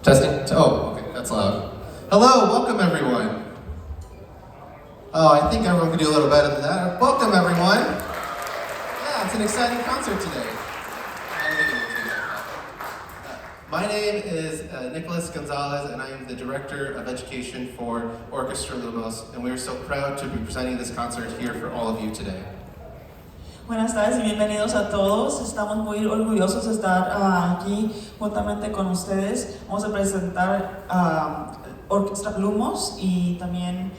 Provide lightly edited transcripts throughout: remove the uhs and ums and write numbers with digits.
Testing. Oh, okay, that's loud. Hello, welcome everyone. Oh, I think everyone can do a little better than that. Welcome everyone. Yeah, it's an exciting concert today. My name is Nicholas Gonzalez, and I am the Director of Education for Orchestra Lumos, and we are so proud to be presenting this concert here for all of you today. Buenas tardes y bienvenidos a todos. Estamos muy orgullosos de estar aquí juntamente con ustedes. Vamos a presentar Orquestra Lumos y también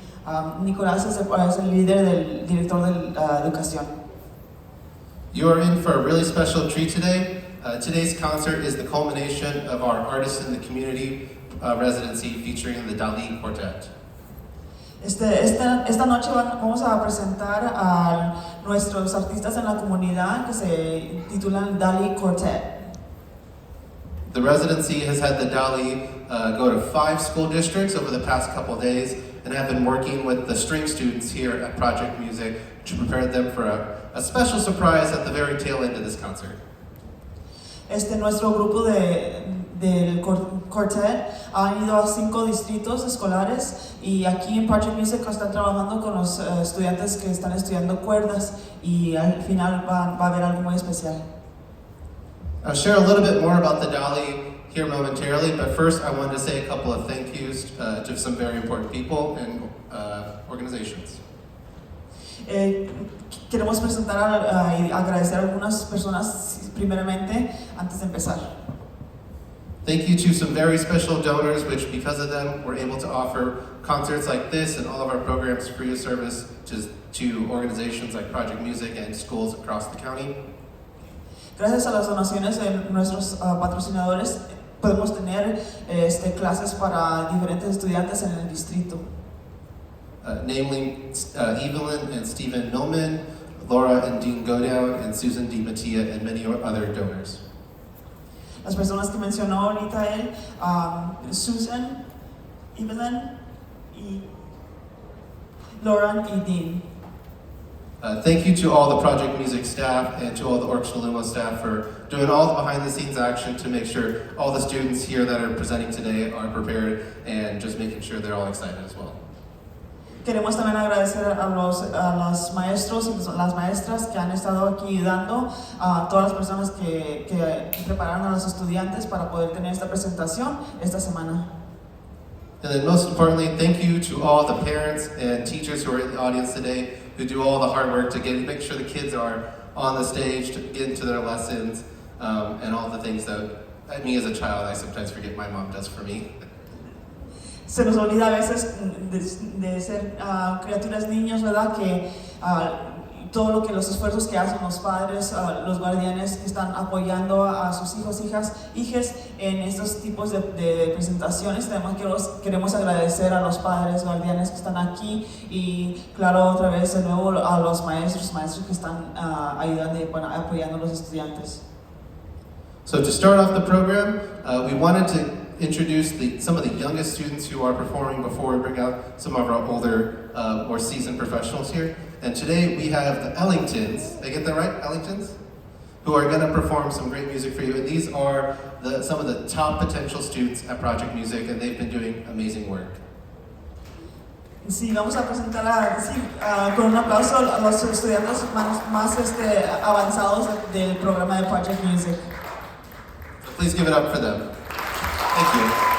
Nicolás es el líder del director de educación. You are in for a really special treat today. Today's concert is the culmination of our Artists in the Community residency featuring the Dali Quartet. Esta noche vamos a presentar a nuestros artistas en la comunidad que se titulan Dali Quartet. The residency has had the Dali go to 5 school districts over the past couple days and have been working with the string students here at Project Music to prepare them for a special surprise at the very tail end of this concert. Nuestro grupo del Quartet ha ido a 5 distritos escolares y aquí en Project Music están trabajando con los estudiantes que están estudiando cuerdas y al final va a haber algo muy especial. I'll share a little bit more about the Dali here momentarily, but first I wanted to say a couple of thank yous to some very important people and organizations. Queremos presentar y agradecer a algunas personas primeramente antes de empezar. Thank you to some very special donors, which because of them, we're able to offer concerts like this and all of our programs free of service to organizations like Project Music and schools across the county. Gracias a las donaciones de nuestros patrocinadores, podemos tener clases para diferentes estudiantes en el distrito. Namely Evelyn and Stephen Millman, Laura and Dean Godown, and Susan DiMattia, and many other donors. Las personas que mencionó ahorita él, Susan, Evelyn, y Laura y Dean. Thank you to all the Project Music staff and to all the Orchestra Lumos staff for doing all the behind-the-scenes action to make sure all the students here that are presenting today are prepared and just making sure they're all excited as well. Queremos también agradecer a los maestros y las maestras que han estado aquí ayudando, a todas las personas que prepararon a los estudiantes para poder tener esta presentación esta semana. And then most importantly, thank you to all the parents and teachers who are in the audience today who do all the hard work to make sure the kids are on the stage, to get into their lessons, and all the things that, me as a child, I sometimes forget my mom does for me. Se nos olvida a veces de ser criaturas niños, ¿verdad? Que todo lo que los esfuerzos que hacen los padres, los guardianes que están apoyando a sus hijas en estos tipos de presentaciones. Además queremos agradecer a los padres, guardianes que están aquí y claro, otra vez de nuevo a los maestros que están ayudando y apoyando a los estudiantes. So to start off the program, we wanted to introduce some of the youngest students who are performing before we bring out some of our older, more seasoned professionals here. And today we have the Ellingtons, did I get that right, Ellingtons? Who are going to perform some great music for you. And these are some of the top potential students at Project Music, and they've been doing amazing work. Sí, vamos a presentar con un aplauso a los estudiantes más avanzados del programa de Project Music. So please give it up for them. Thank you.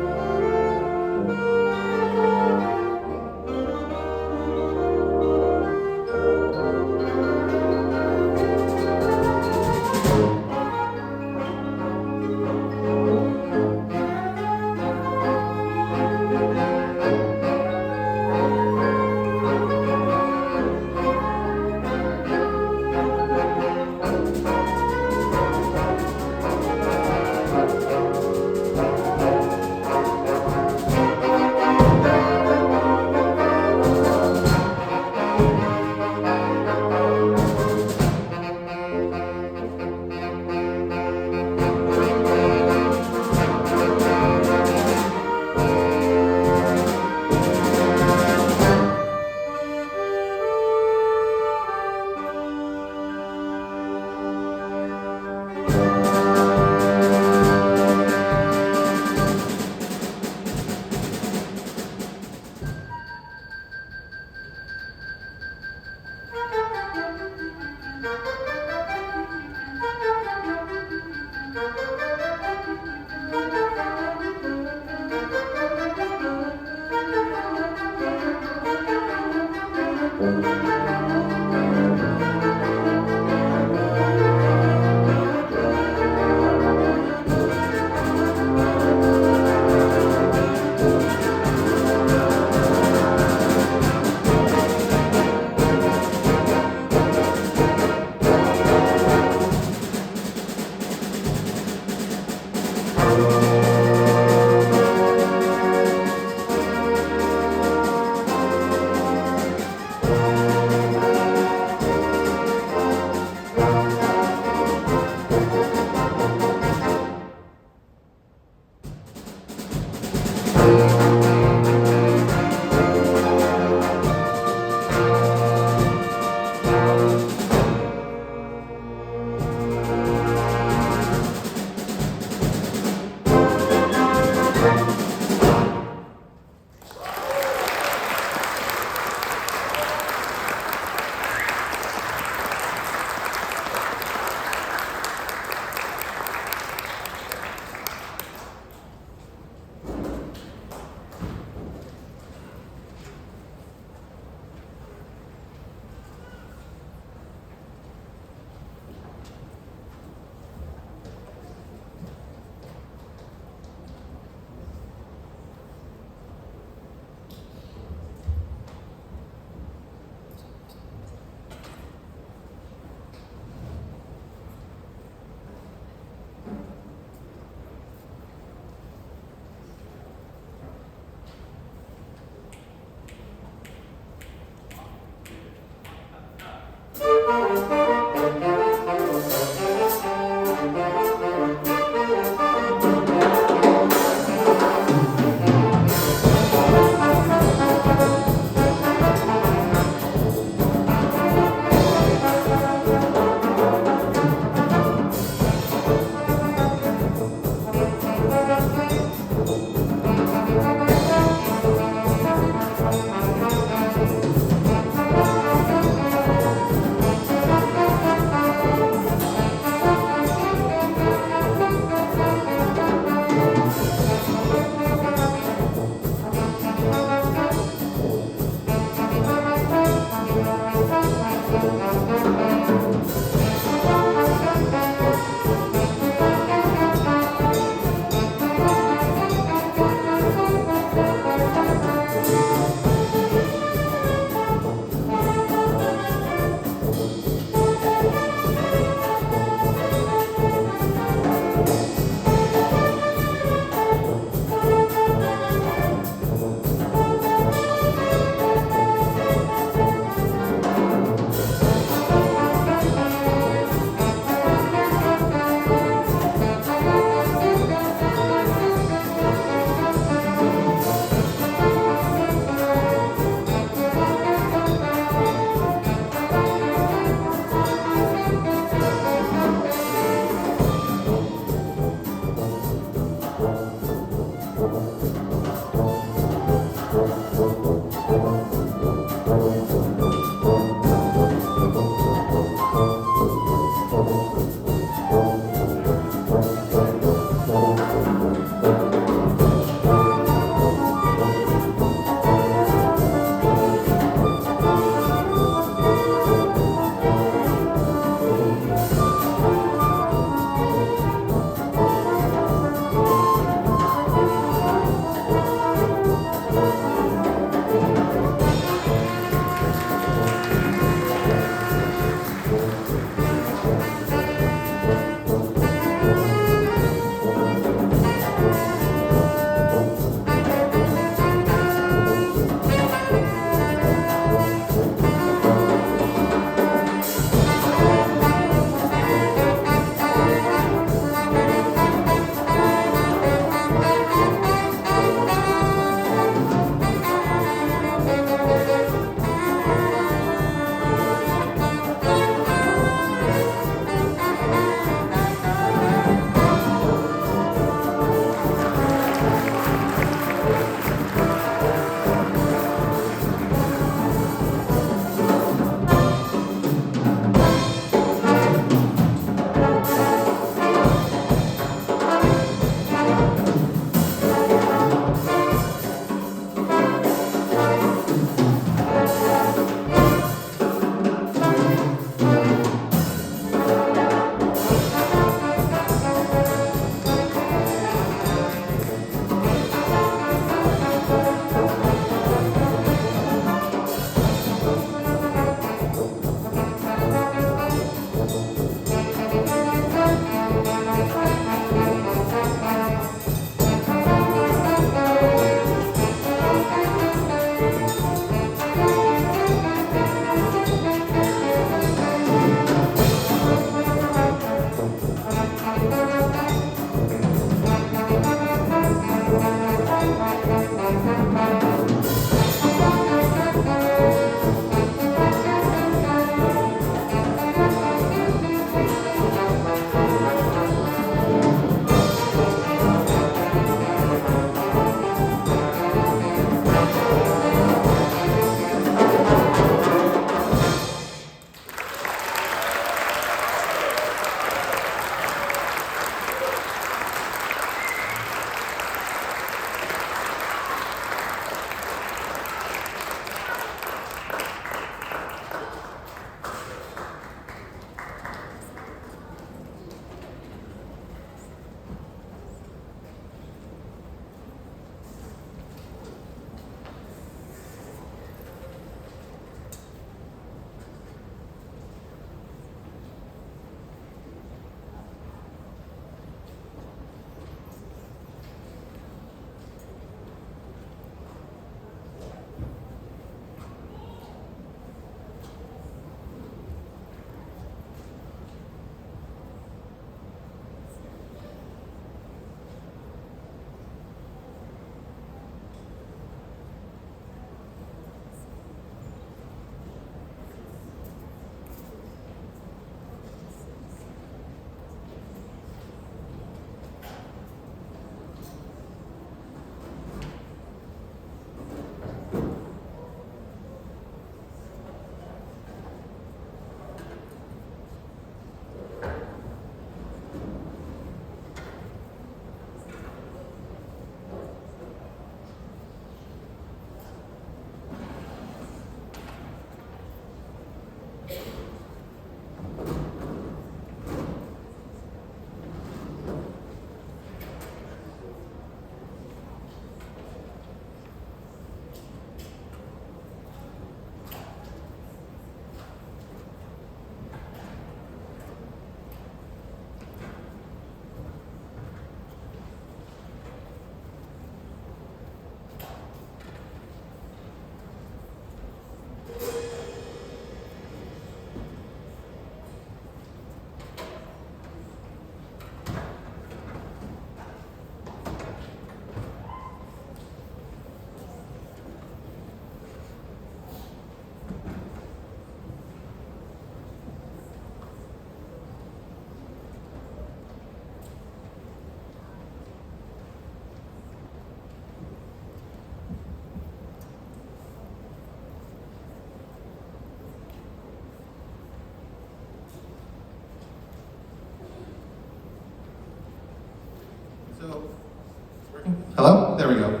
Hello? There we go.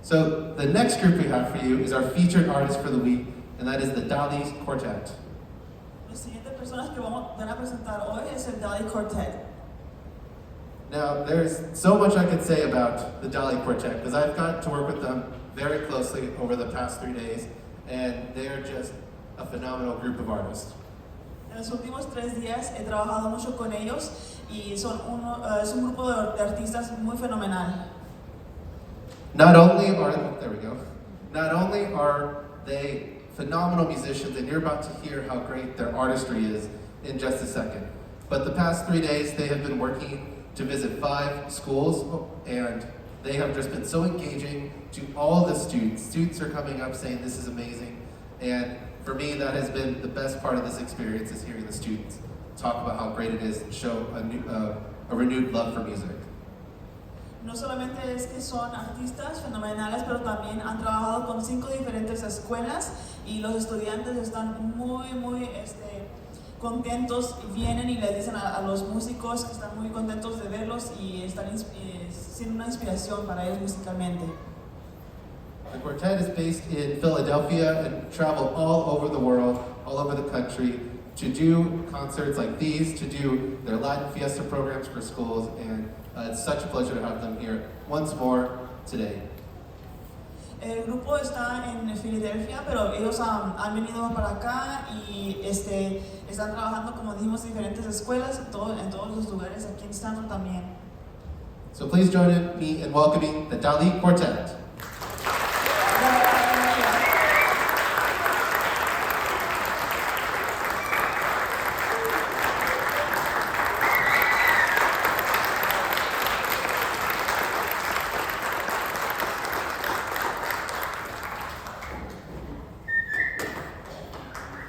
So the next group we have for you is our featured artist for the week, and that is the Dali Quartet. Las siguientes personas que van a presentar hoy es el Dali Quartet. Now, there's so much I could say about the Dali Quartet, because I've got to work with them very closely over the past 3 days, and they're just a phenomenal group of artists. En los últimos 3 días he trabajado mucho con ellos y es un grupo de artistas muy fenomenal. Not only are they phenomenal musicians, and you're about to hear how great their artistry is in just a second, but the past 3 days they have been working to visit 5 schools, and they have just been so engaging to all the students. Students are coming up saying this is amazing, and for me that has been the best part of this experience, is hearing the students talk about how great it is and show a renewed love for music. No solamente es que son artistas fenomenales, pero también han trabajado con 5 diferentes escuelas y los estudiantes están muy contentos y vienen y le dicen a los músicos que están muy contentos de verlos y están siendo una inspiración para ellos musicalmente. The quartet is based in Philadelphia and travel all over the world, all over the country, to do concerts like these, to do their Latin Fiesta programs for schools, and it's such a pleasure to have them here once more today. El grupo está en Filadelfia, pero ellos han venido para acá y están trabajando, como dijimos, en diferentes escuelas, en todos los lugares, aquí en Stanford también. So please join me in welcoming the Dali Quartet.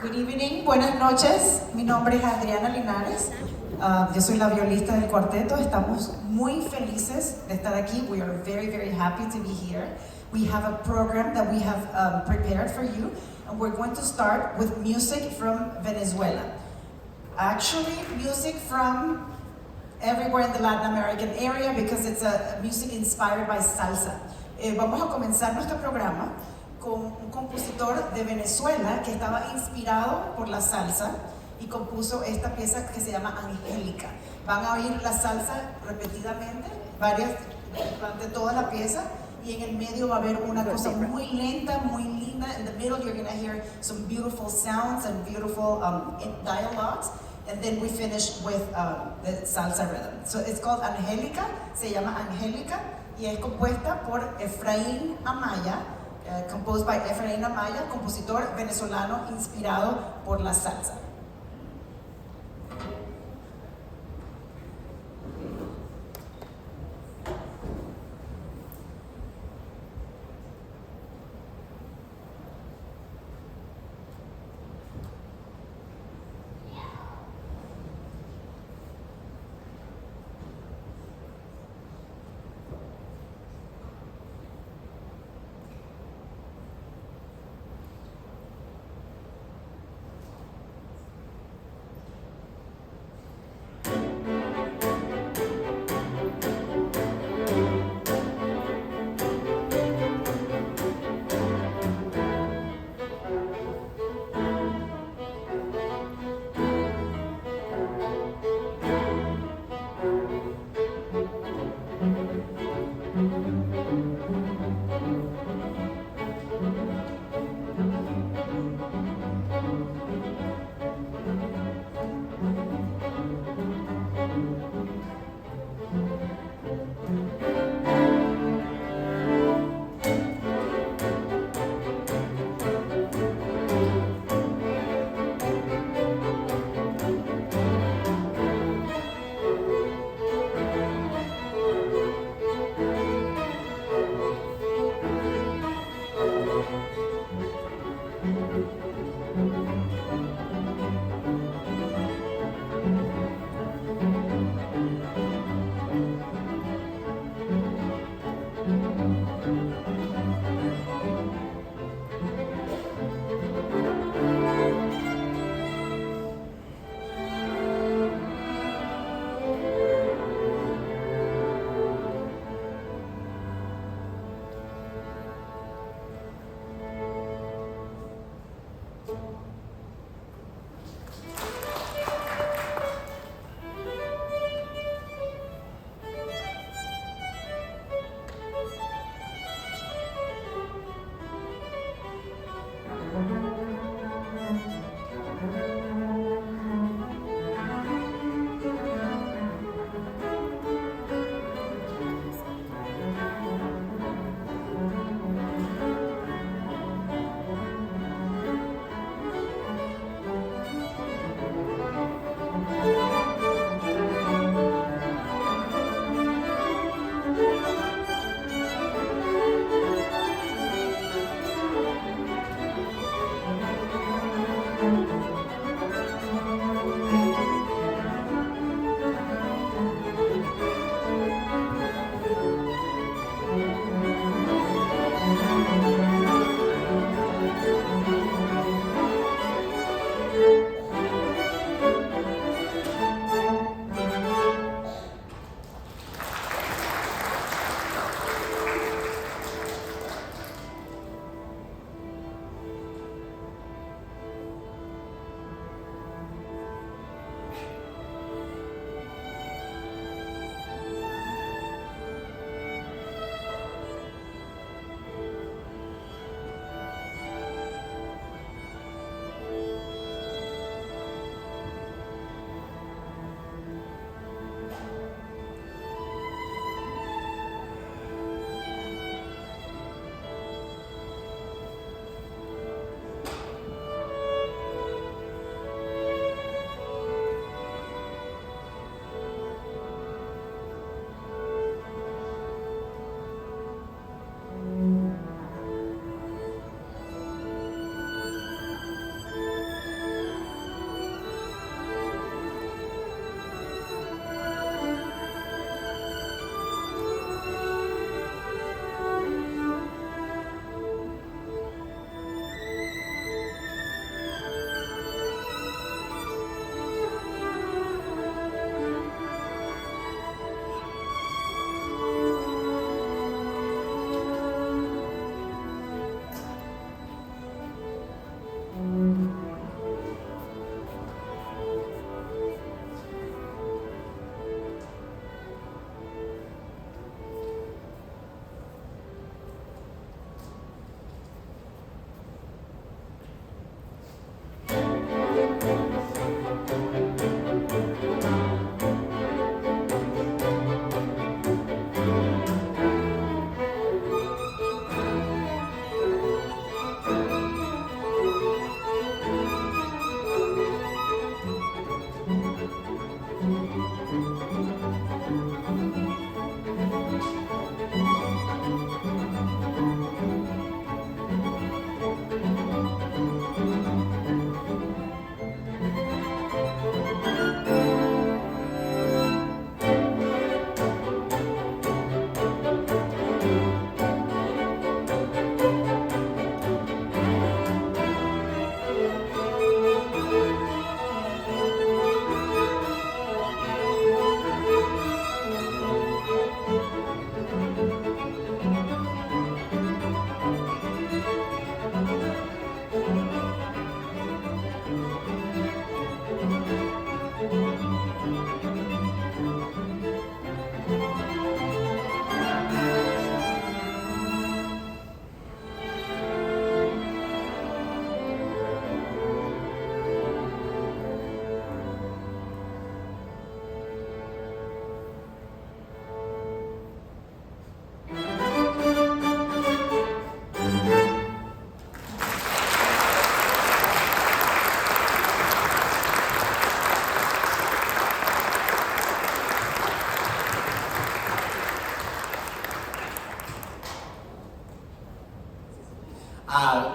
Good evening, buenas noches. Mi nombre es Adriana Linares. Yo soy la violista del cuarteto. Estamos muy felices de estar aquí. We are very, very happy to be here. We have a program that we have prepared for you, and we're going to start with music from Venezuela. Actually, music from everywhere in the Latin American area, because it's a music inspired by salsa. Vamos a comenzar nuestro programa con un compositor de Venezuela que estaba inspirado por la salsa y compuso esta pieza que se llama Angélica. Van a oír la salsa repetidamente, durante toda la pieza, y en el medio va a haber una cosa muy lenta, muy linda. In the middle you're going to hear some beautiful sounds and beautiful dialogues, and then we finish with the salsa rhythm. So it's called Angélica, se llama Angélica, y es compuesta por Efraín Amaya, composed by Efraín Amaya, compositor venezolano inspirado por la salsa.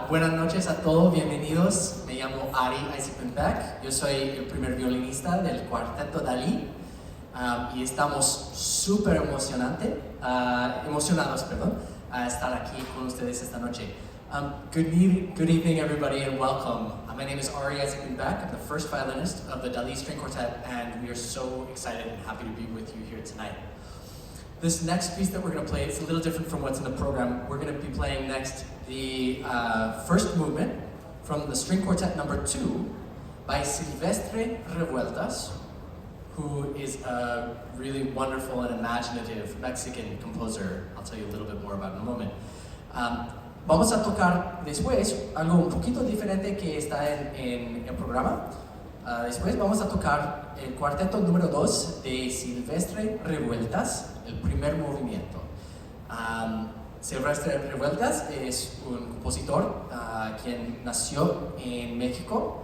Buenas noches a todos, bienvenidos. Me llamo Ari Eisenbeck, yo soy el primer violinista del Cuarteto Dali y estamos súper emocionados a estar aquí con ustedes esta noche. Good evening everybody and welcome. My name is Ari Eisenbeck, I'm the first violinist of the Dali String Quartet and we are so excited and happy to be with you here tonight. This next piece that we're going to play is a little different from what's in the program. We're going to be playing next the first movement from the String Quartet number 2 by Silvestre Revueltas, who is a really wonderful and imaginative Mexican composer. I'll tell you a little bit more about in a moment. Vamos a tocar después algo un poquito diferente que está en el programa. Después vamos a tocar el cuarteto número 2 de Silvestre Revueltas, el primer movimiento. Silvestre Revueltas es un compositor quien nació en México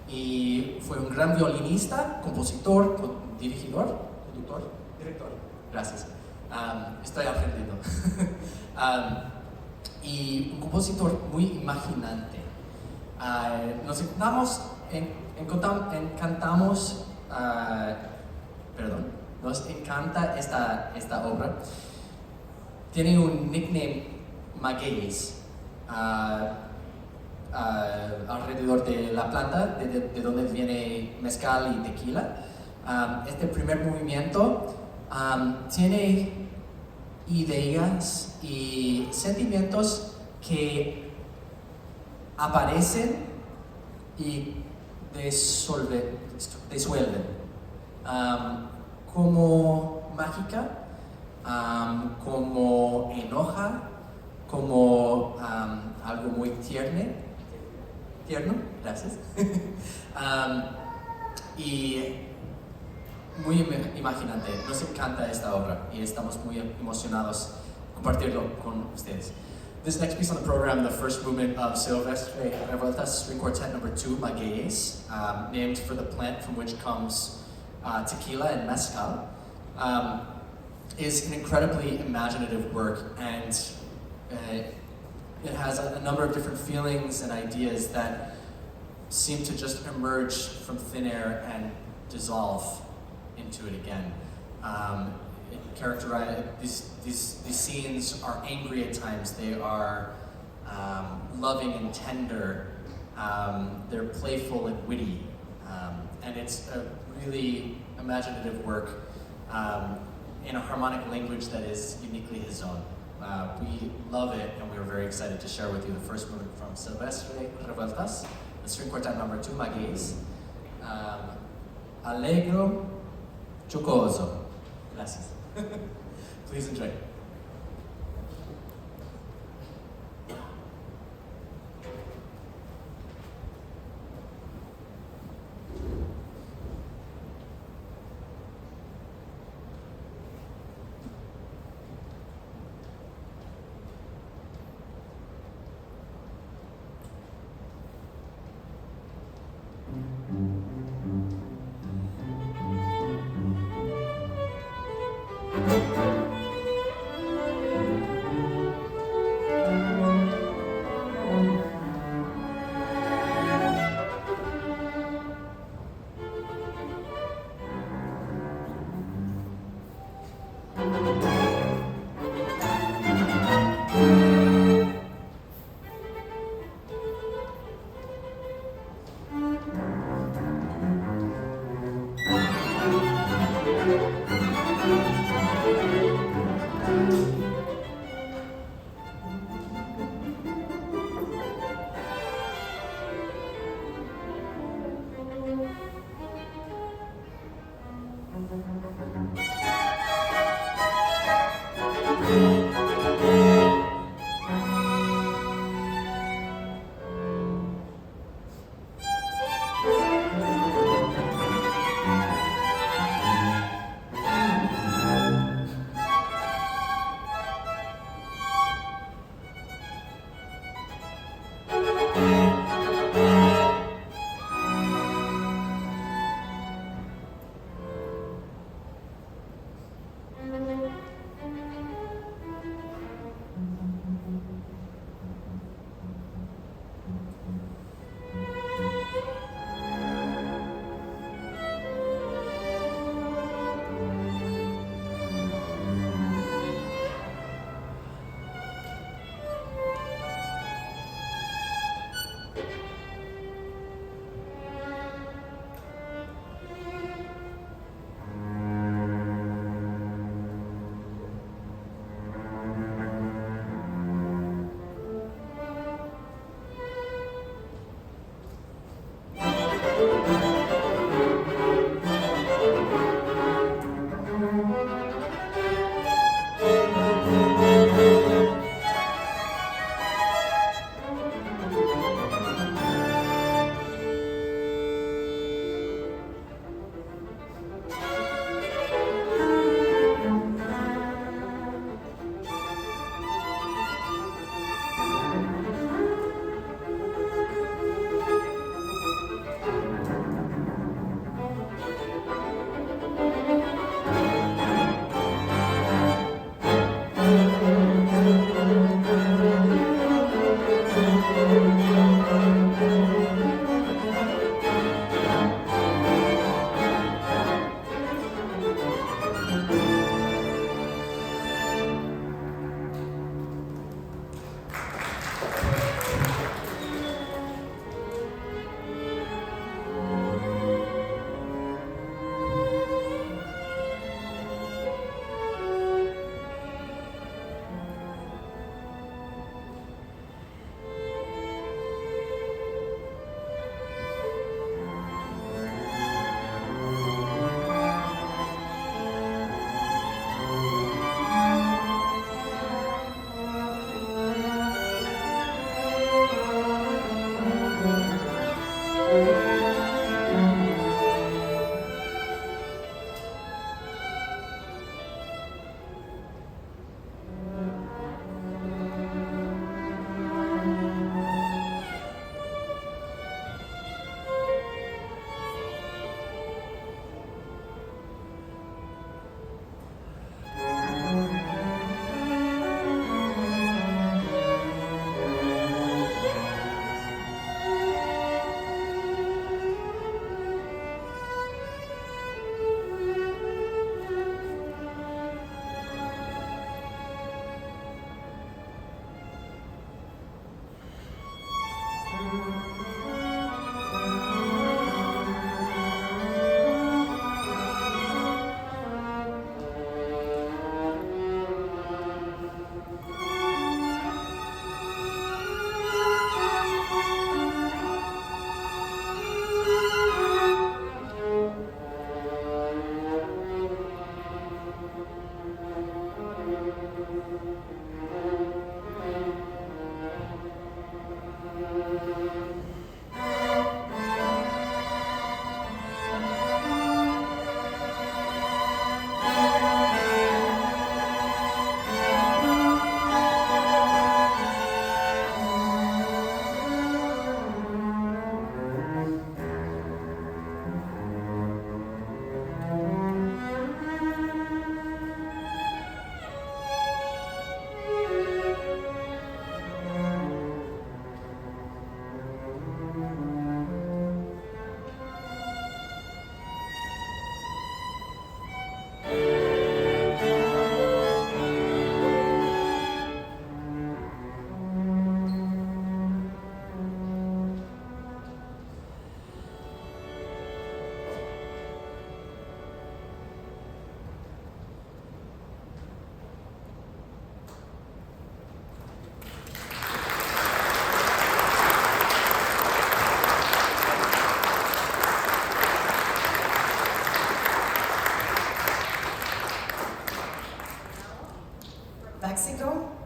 y fue un gran violinista, compositor, dirigidor, conductor, director. Gracias. Estoy aprendiendo. Y un compositor muy imaginante. Nos encanta esta obra. Tiene un nickname magueyes alrededor de la planta de donde viene mezcal y tequila. Este primer movimiento tiene ideas y sentimientos que aparecen y disuelven como mágica, como enoja, como algo muy tierno, gracias, y muy imaginante. Nos encanta esta obra y estamos muy emocionados compartirlo con ustedes. This next piece on the program, the first movement of Silvestre Revueltas String Quartet number 2, Magueyes, named for the plant from which comes tequila and mezcal, is an incredibly imaginative work, and it has a number of different feelings and ideas that seem to just emerge from thin air and dissolve into it again. These scenes are angry at times. They are loving and tender. They're playful and witty, and it's a really imaginative work in a harmonic language that is uniquely his own. We love it, and we are very excited to share with you the first movement from Silvestre Revueltas, the String Quartet number 2, Magueyes. Allegro, giocoso. Gracias. Please enjoy.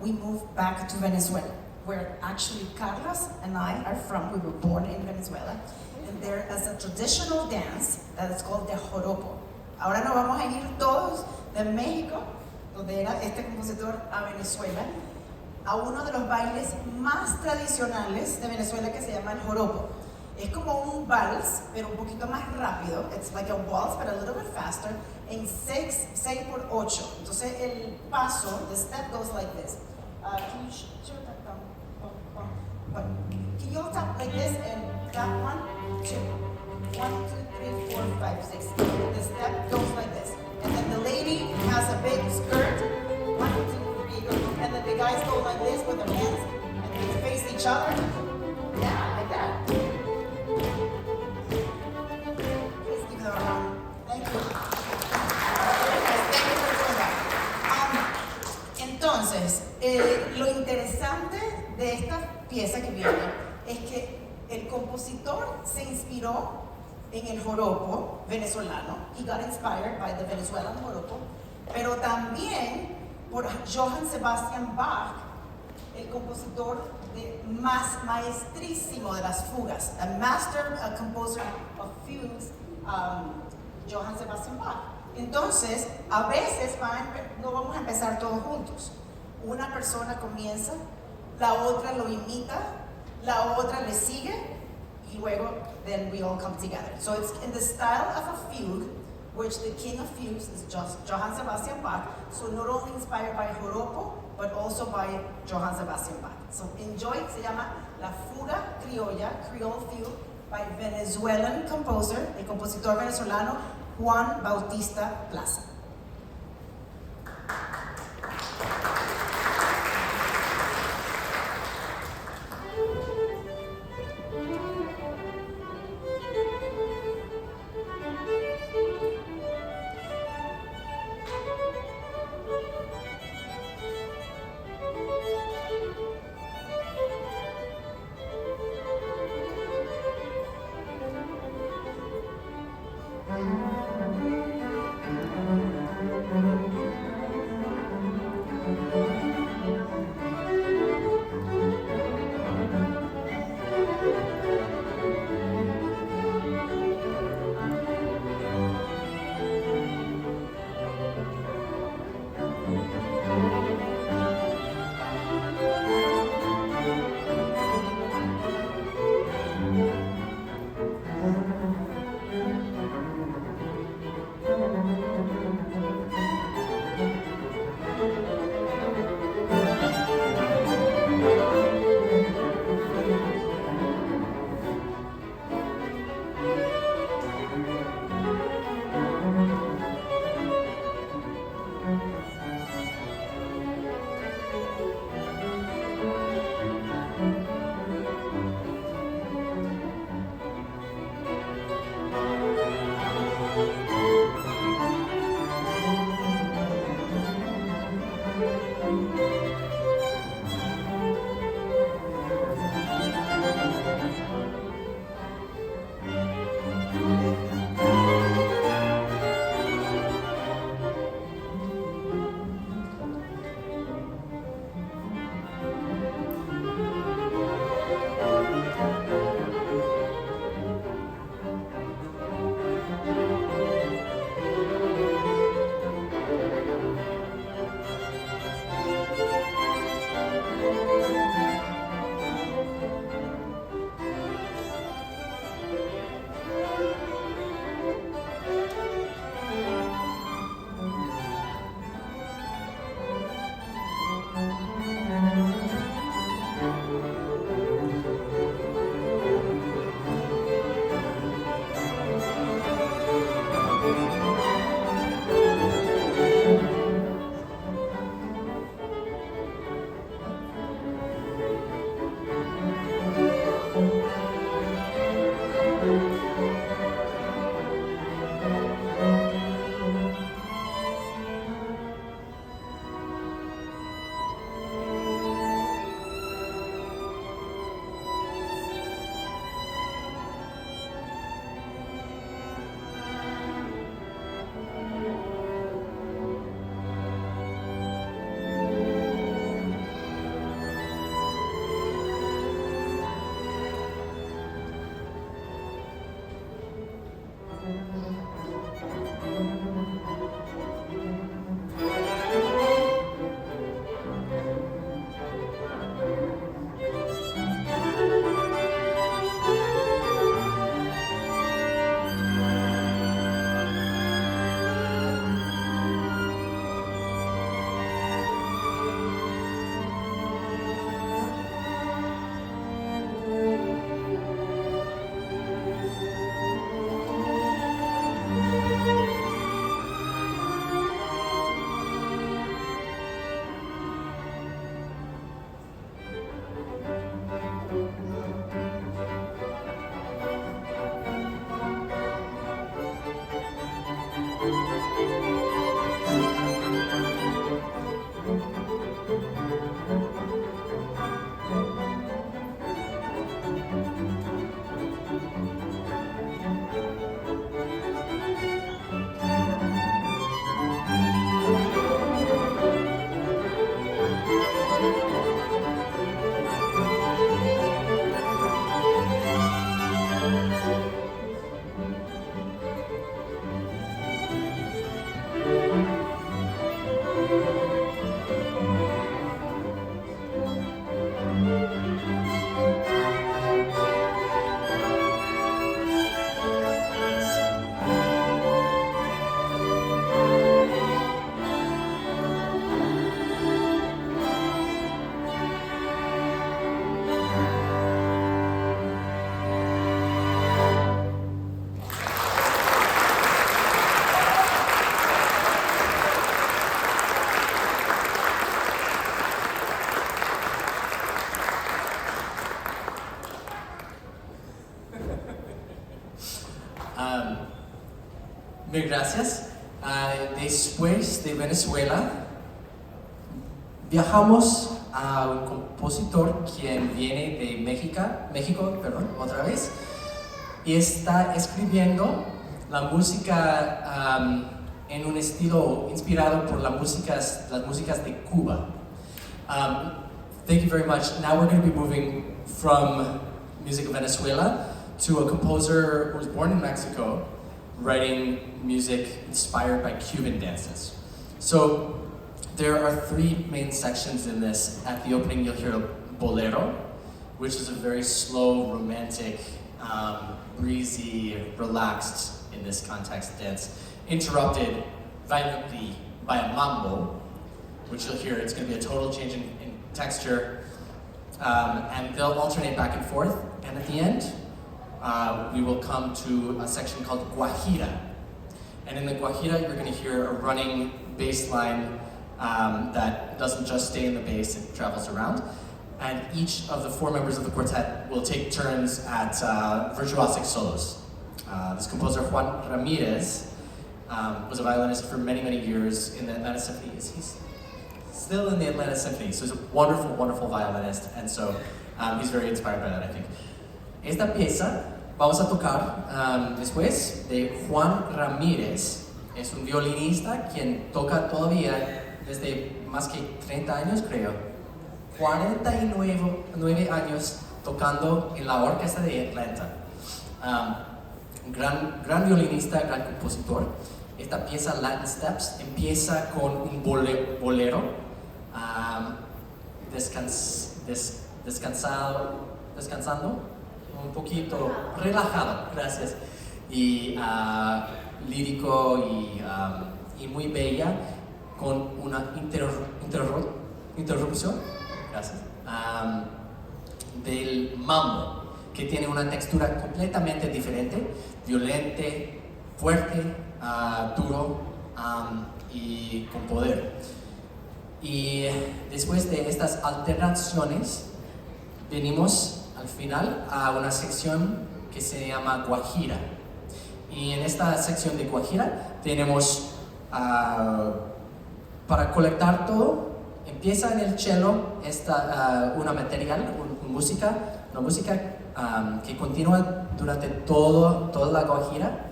we moved back to Venezuela, where actually Carlos and I are from. We were born in Venezuela. And there is a traditional dance that is called the joropo. Ahora nos vamos a ir todos de México, donde era este compositor, a Venezuela, a uno de los bailes más tradicionales de Venezuela que se llama el joropo. Es como un vals, pero un poquito más rápido. It's like a waltz, but a little bit faster. En 6 por 8. Entonces el paso, the step goes like this. Can you show that down? Can you all tap like this and that 1, 2, 1, 2, 3, 4, 5, 6. The step goes like this. And then the lady has a big skirt. 1, 2, 3, and then the guys go like this with their hands and they face each other. Yeah, like that. Please give them a round. Thank you. Thank you for doing that. Entonces, lo interesante de esta pieza que viene es que el compositor se inspiró en el joropo venezolano. He got inspired by the Venezuelan joropo, pero también por Johann Sebastian Bach, el compositor más maestrísimo de las fugas, a master composer of fugues, Johann Sebastian Bach. Entonces, a veces no vamos a empezar todos juntos. Una persona comienza, la otra lo imita, la otra le sigue, y luego, then we all come together. So it's in the style of a fugue, which the king of fugues is Johann Sebastian Bach, so not only inspired by joropo, but also by Johann Sebastian Bach. So enjoy, se llama La Fuga Criolla, Creole Fugue, by Venezuelan composer, el compositor venezolano Juan Bautista Plaza. gracias. Después de Venezuela, viajamos a un compositor quien viene de México, otra vez, y está escribiendo la música en un estilo inspirado por las músicas de Cuba. Thank you very much. Now we're going to be moving from music of Venezuela to a composer who was born in Mexico, writing music inspired by Cuban dances. So there are three main sections in this. At the opening, you'll hear a bolero, which is a very slow, romantic, breezy, relaxed, in this context, dance, interrupted violently by a mambo, which you'll hear. It's going to be a total change in texture, and they'll alternate back and forth. And at the end, we will come to a section called Guajira. And in the Guajira, you're going to hear a running bass line that doesn't just stay in the bass, it travels around. And each of the four members of the quartet will take turns at virtuosic solos. This composer, Juan Ramirez, was a violinist for many, many years in the Atlanta Symphony. He's still in the Atlanta Symphony, so he's a wonderful, wonderful violinist, and so he's very inspired by that, I think. Esta pieza vamos a tocar después de Juan Ramírez. Es un violinista quien toca todavía desde más que 30 años, creo. 49 años tocando en la orquesta de Atlanta. Gran violinista, gran compositor. Esta pieza, Latin Steps, empieza con un bolero descansando, un poquito relajado, gracias, y lírico y muy bella, con una interrupción, gracias, del mambo, que tiene una textura completamente diferente, violente, fuerte, duro y con poder. Y después de estas alternaciones, venimos al final a una sección que se llama Guajira. Y en esta sección de Guajira tenemos, para colectar todo, empieza en el cello una música que continúa durante toda la Guajira,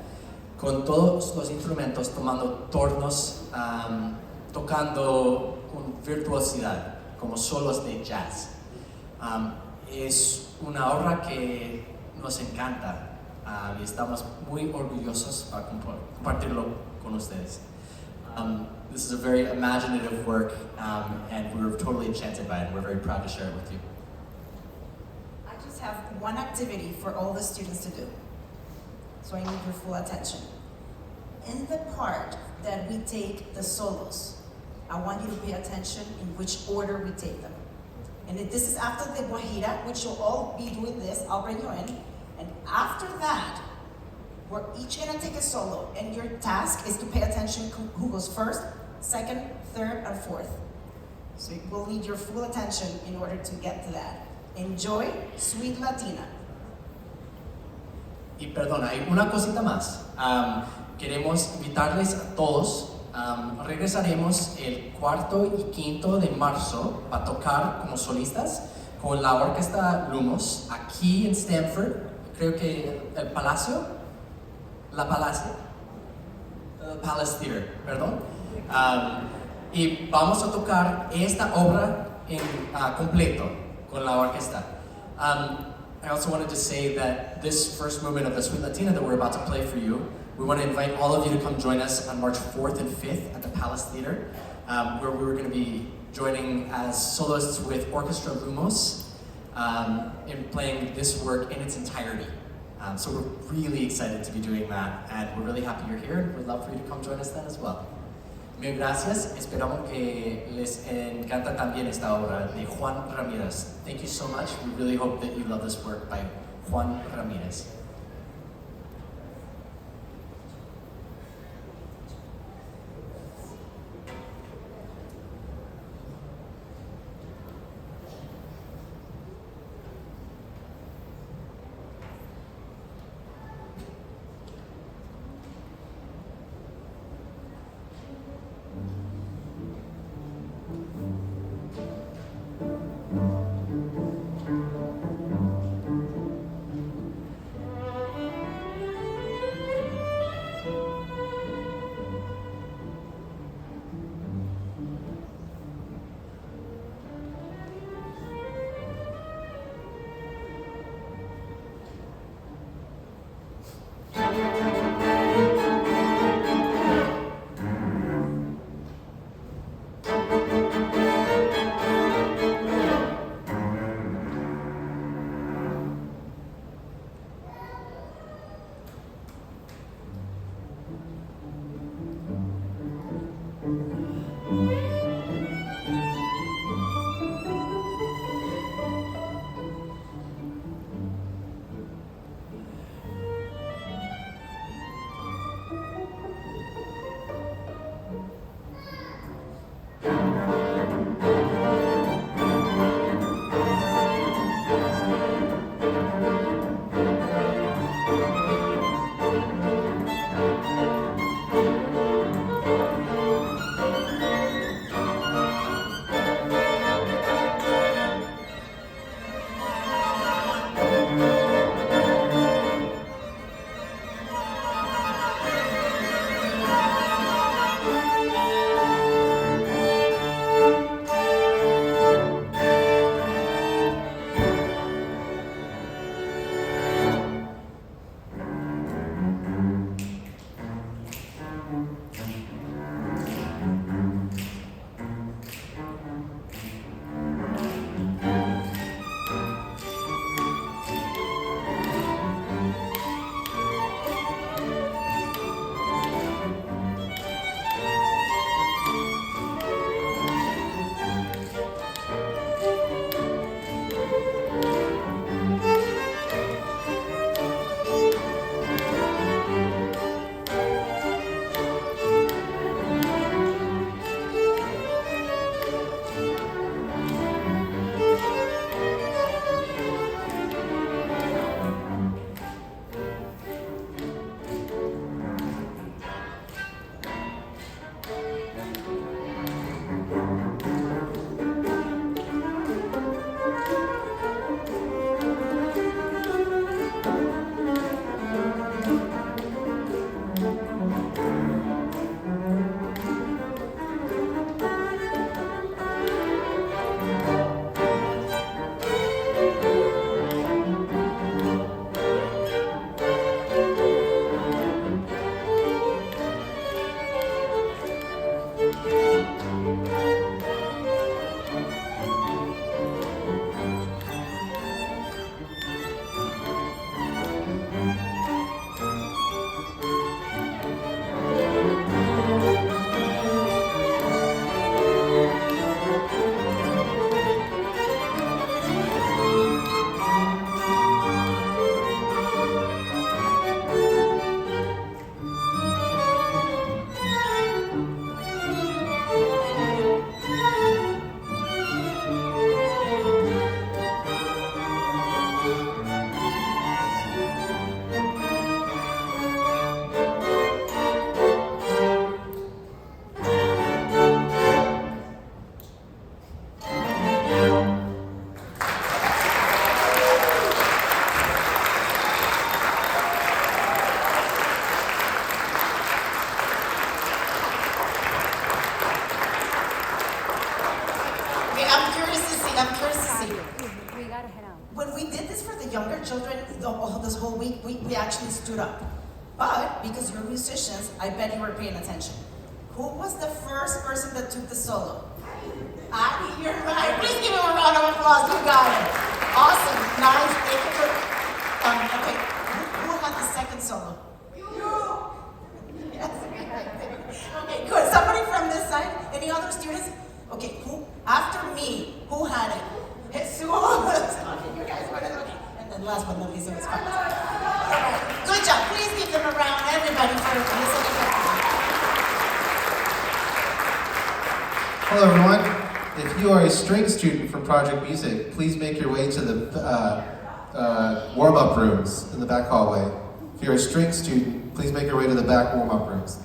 con todos los instrumentos tomando turnos, tocando con virtuosidad, como solos de jazz. Es una obra que nos encanta y estamos muy orgullosos para compartirlo con ustedes. This is a very imaginative work, and we're totally enchanted by it. We're very proud to share it with you. I just have one activity for all the students to do, so I need your full attention. In the part that we take the solos, I want you to pay attention in which order we take them. And this is after the Guajira, which you'll all be doing this, I'll bring you in. And after that, we're each gonna take a solo, and your task is to pay attention who goes first, second, third, and fourth. So we'll need your full attention in order to get to that. Enjoy Sweet Latina. Y perdona, hay una cosita más. Queremos invitarles a todos. Regresaremos el 4 y 5 de marzo para tocar como solistas con la orquesta Lumos aquí en Stanford, creo que el Palacio Palace Theater, perdón. Y vamos a tocar esta obra en completo con la orquesta. I also wanted to say that this first movement of the Sweet Latina that we're about to play for you, we want to invite all of you to come join us on March 4th and 5th at the Palace Theater, where we're going to be joining as soloists with Orchestra Lumos in playing this work in its entirety. So we're really excited to be doing that, and we're really happy you're here, and we'd love for you to come join us then as well. Mil gracias, esperamos que les encanta también esta obra de Juan Ramírez. Thank you so much, we really hope that you love this work by Juan Ramírez. When we did this for the younger children this whole week, we actually stood up. But because you're musicians, I bet you were paying attention. Who was the first person that took the solo? Adi, you're right. Please give him a round of applause. You got it. Awesome. Nice. Thank you for. Okay. Who had the second solo? You. Yes. Okay. Good. Somebody from this side. Any other students? Okay. Who after me? Who had it? Jesus. Okay, you guys were okay. And then last but not least, it was fun. Right. Good job. Please give them a round, everybody, for listening. Hello, everyone. If you are a string student from Project Music, please make your way to the warm-up rooms in the back hallway. If you're a string student, please make your way to the back warm-up rooms.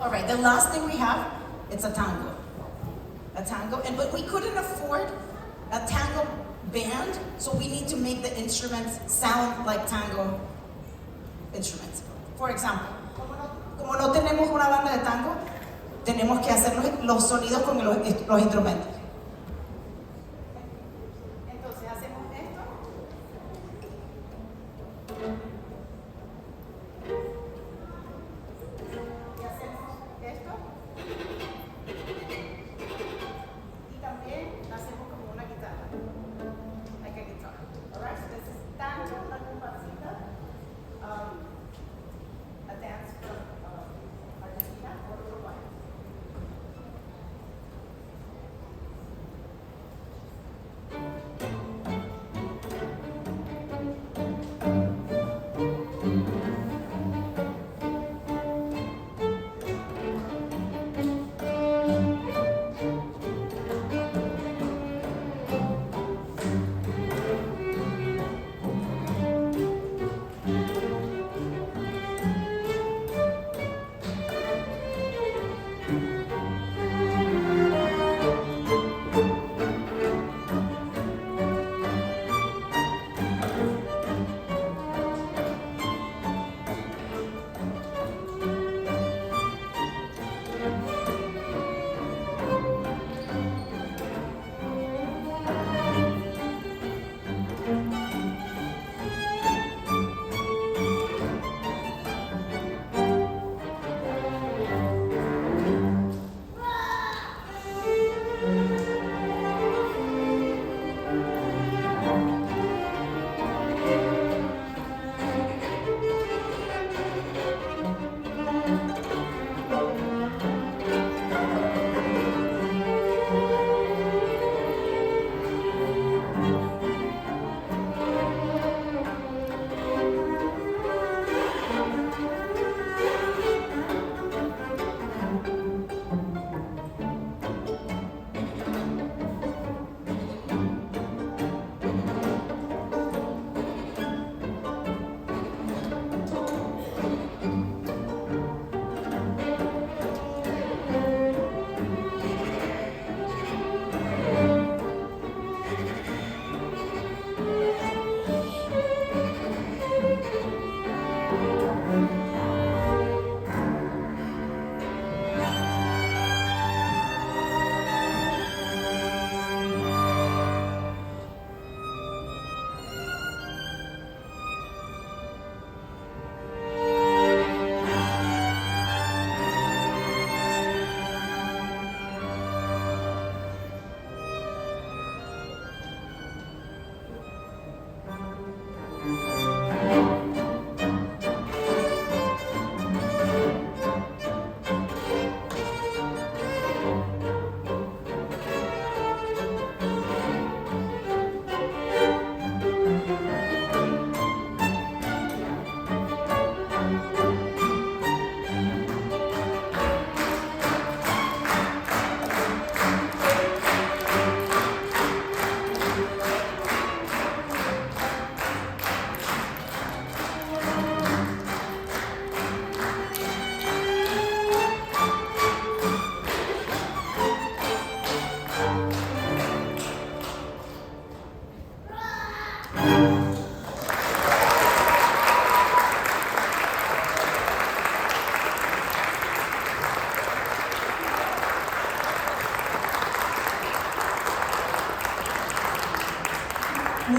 All right, the last thing we have, it's a tango. A tango, but we couldn't afford a tango band, so we need to make the instruments sound like tango instruments. For example, como no tenemos una banda de tango, tenemos que hacer los sonidos con los instrumentos. Entonces hacemos esto. Y hacemos esto. Y también hacemos como una guitarra. Like a guitar. Alright, so this is tango, una comparsita. A dance from Argentina or Uruguay.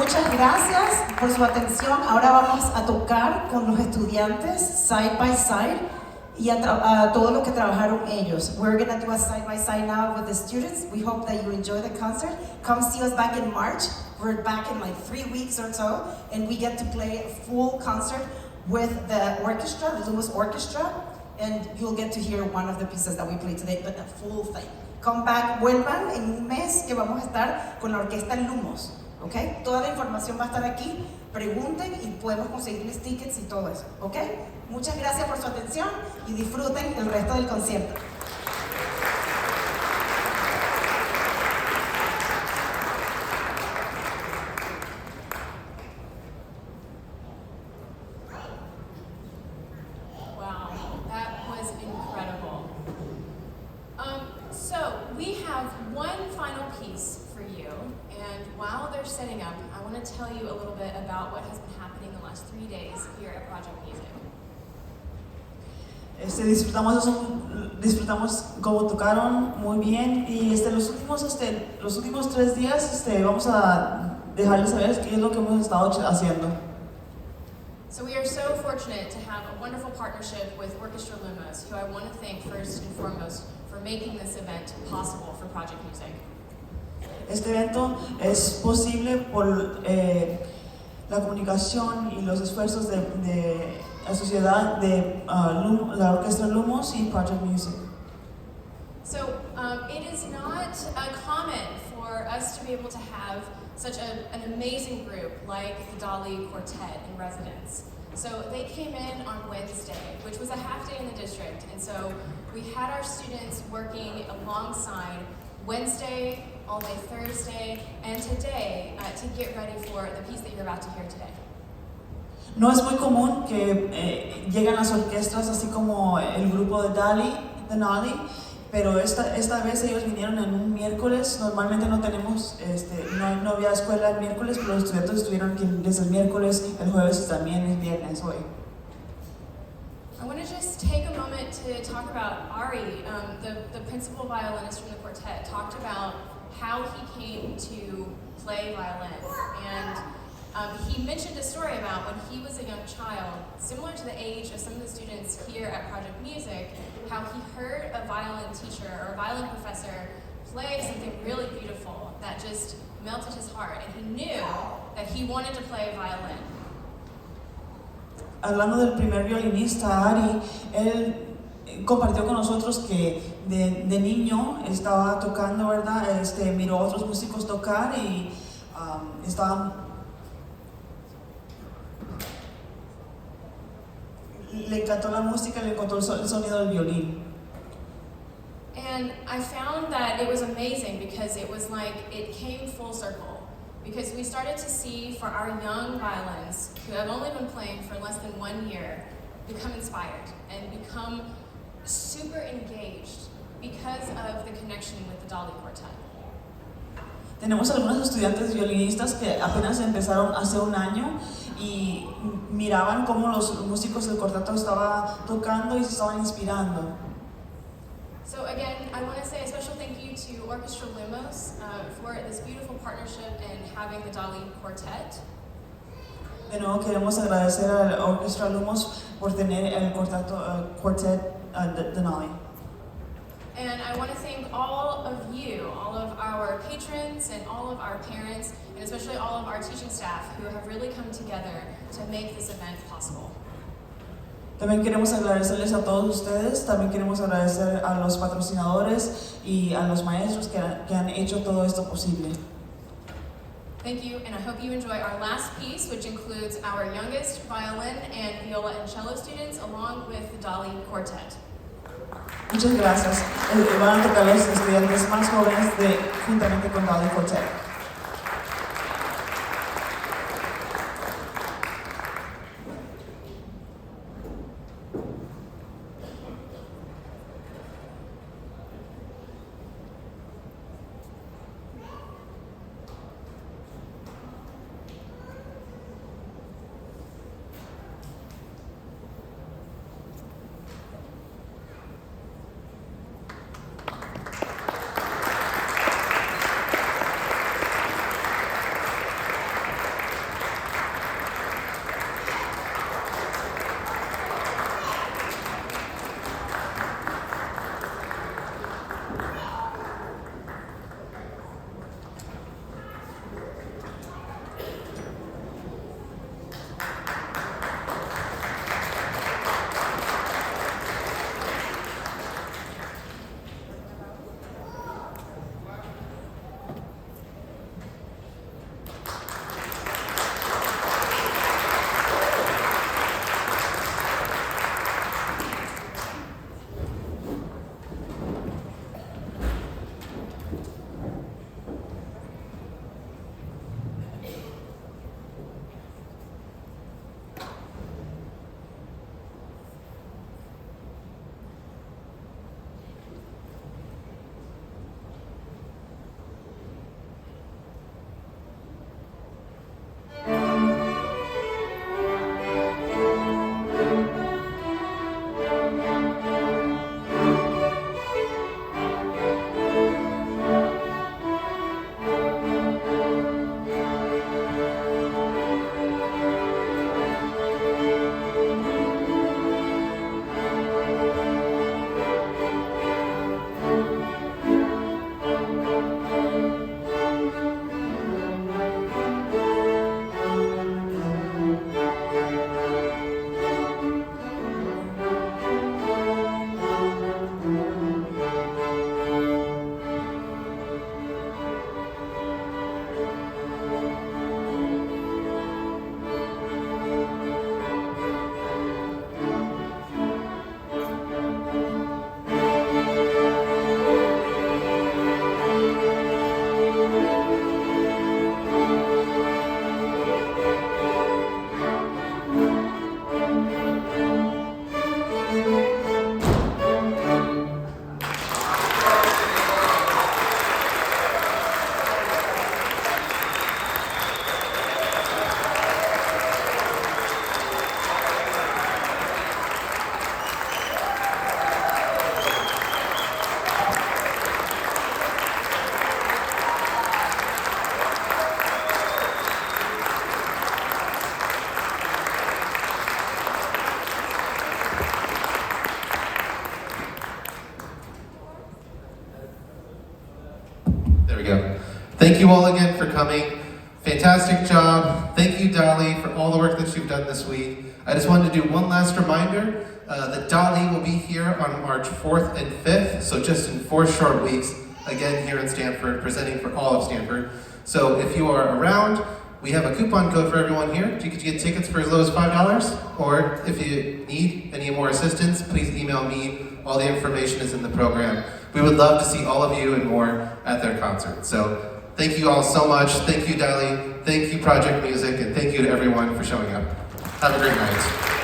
Muchas gracias por su atención. Ahora vamos a tocar con los estudiantes side by side y a todo lo que trabajaron ellos. We're going to do a side by side now with the students. We hope that you enjoy the concert. Come see us back in March. We're back in like 3 weeks or so, and we get to play a full concert with the orchestra, the Lumos Orchestra, and you'll get to hear one of the pieces that we played today, but the full thing. Come back, vuelvan en un mes que vamos a estar con la orquesta Lumos, ¿ok? Toda la información va a estar aquí, pregunten y podemos conseguirles tickets y todo eso, ¿ok? Muchas gracias por su atención y disfruten el resto del concierto. Setting up, I want to tell you a little bit about what has been happening the last 3 days here at Project Music. Disfrutamos como tocaron muy bien y los últimos 3 días vamos a dejarles saber qué es lo que hemos estado haciendo. So we are so fortunate to have a wonderful partnership with Orchestra Lumos, who I want to thank first and foremost for making this event possible for Project Music. Este evento es posible por la comunicación y los esfuerzos de la sociedad de la Orquesta Lumos y Project Music. So it is not common for us to be able to have such an amazing group like the Dali Quartet in residence. So they came in on Wednesday, which was a half day in the district, and so we had our students working alongside Wednesday, all day Thursday, and today to get ready for the piece that you're about to hear today. No es muy común que lleguen las orquestas así como el grupo de Dali, pero esta vez ellos vinieron en un miércoles. Normalmente no tenemos, no había escuela el miércoles, pero los estudiantes estuvieron aquí desde el miércoles, el jueves y también el viernes hoy. I want to just take a moment to talk about Ari, the principal violinist from the quartet, talked about how he came to play violin. And he mentioned a story about when he was a young child, similar to the age of some of the students here at Project Music, how he heard a violin teacher or a violin professor play something really beautiful that just melted his heart, and he knew that he wanted to play violin. Hablando del primer violinista, Ari, él compartió con nosotros que de niño estaba tocando, ¿verdad? Miró a otros músicos tocar y le encantó la música, le encantó el sonido del violín. And I found that it was amazing because it was like it came full circle. Because we started to see for our young violins, who have only been playing for less than 1 year, become inspired and become super engaged because of the connection with the Dali Quartet. Tenemos algunos estudiantes violinistas que apenas empezaron hace 1 año y miraban cómo los músicos del cuarteto estaban tocando y se estaban inspirando. So again, I want to say a special thank you to Orchestra Lumos for this beautiful partnership and having the Dali Quartet. De nuevo queremos agradecer a la Orquestra Lumos por tener el Quartet de Dali. And I want to thank all of you, all of our patrons and all of our parents, and especially all of our teaching staff who have really come together to make this event possible. También queremos agradecerles a todos ustedes, también queremos agradecer a los patrocinadores y a los maestros que han hecho todo esto posible. Thank you, and I hope you enjoy our last piece, which includes our youngest violin and viola and cello students, along with the Dali Quartet. Muchas gracias. Van a tocar los estudiantes más jóvenes juntamente con Dali Quartet. we go. Thank you all again for coming. Fantastic job. Thank you, Dali, for all the work that you've done this week. I just wanted to do one last reminder that Dali will be here on March 4th and 5th, so just in 4 short weeks, again here in Stanford, presenting for all of Stanford. So if you are around, we have a coupon code for everyone here. You can get tickets for as low as $5, or if you need any more assistance, please email me. All the information is in the program. We would love to see all of you and more at their concert. So thank you all so much. Thank you, Dali. Thank you, Project Music, and thank you to everyone for showing up. Have a great night.